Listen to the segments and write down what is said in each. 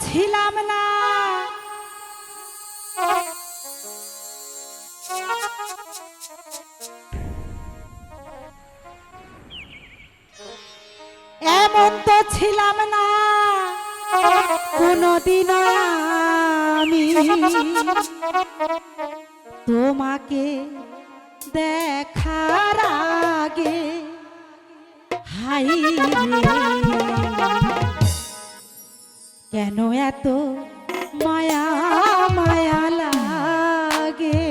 ছিলাম না এমন তো ছিলাম না কোনদিন আমি তোমাকে দেখার আগে হাই কেন এত মায়া মায়া লাগে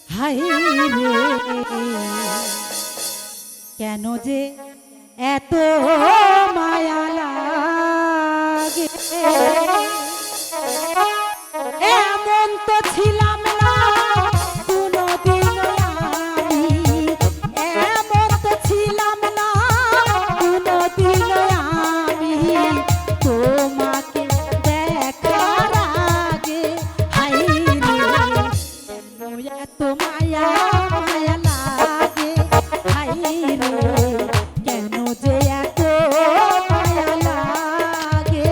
হাই রে কেন যে এত মায়া লাগে এমন তো ছিলাম না কোনদিন আমি এমন তো ছিলাম না কোনদিন আমি তোমাকে দেখার আগে হাই রে কেন এত মায়া মায়া লাগে হাই রে কেন যে এত মায়া লাগে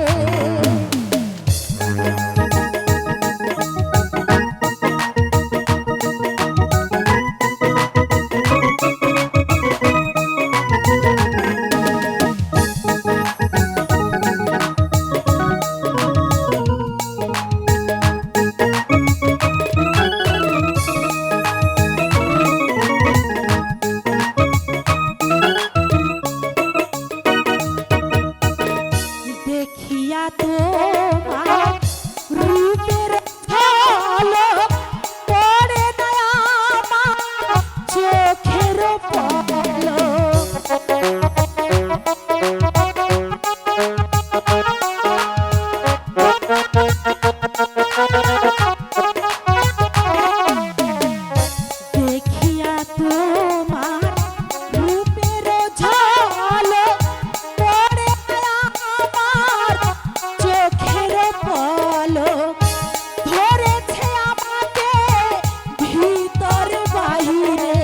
দেখিয়া তোমার রূপের ঝলক পড়ে না আমার চোখের পলক দেখিয়া তোমার রূপের ঝলক পড়ে না আমার চোখের পলক ধরেছে আমাকে ভিতর বাহিরে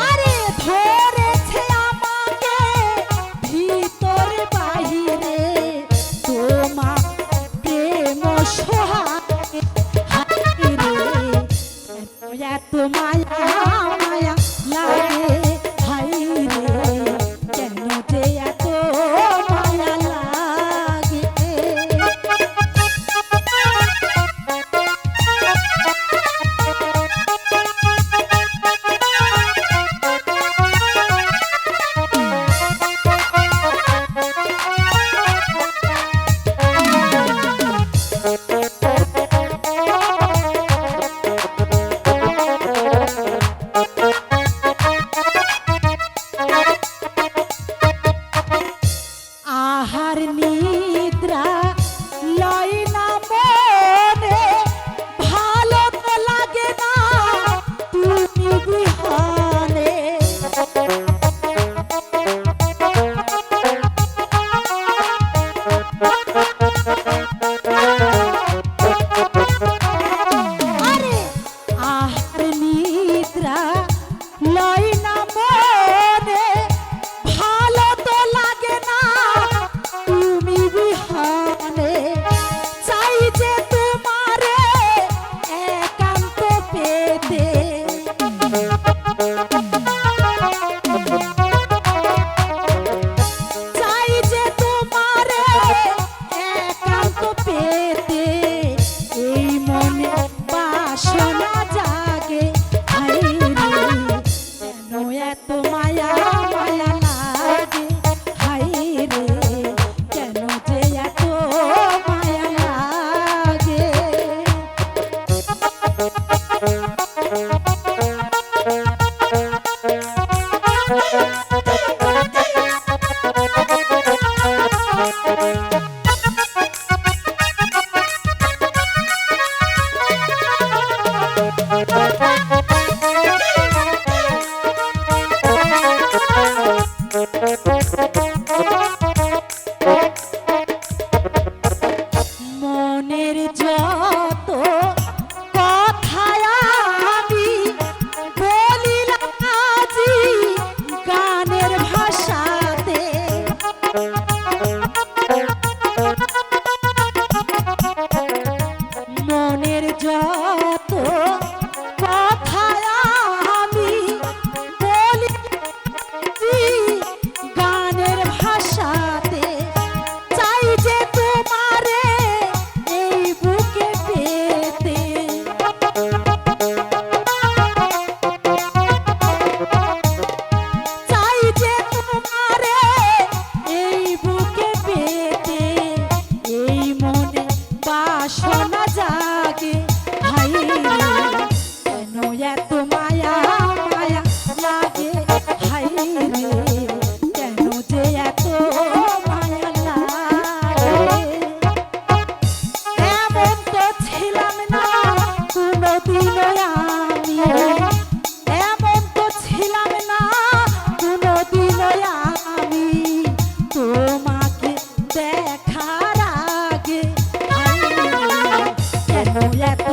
আরে ধরেছে আমাকে ভিতর বাহিরে তোমার প্রেম সোহাগে হায় রে কেন এত মায়া মায়া লাগে হায় রে কেন যে এত মায়া লাগে আহার নিদ্রা লয় না মনে ভালো তো লাগে না তুমি বিহানে আরে আহার নিদ্রা লয় না মনে ভালো তো লাগে না তুমি বিহানে চাই যে তোমারে একান্ত পেতে চাই যে তোমারে একান্ত পেতে এই মনে বাসনা জাগে হায় রে কেন এত মায়া মায়া লাগে হায় রে কেন যে এত মায়া লাগে রে কেন যে এত মায়া লাগে এমন তো ছিলাম না কোনোদিনও আমি এমন তো ছিলাম না কোনোদিনও আমি তোমাকে দেখার আগে কেন এত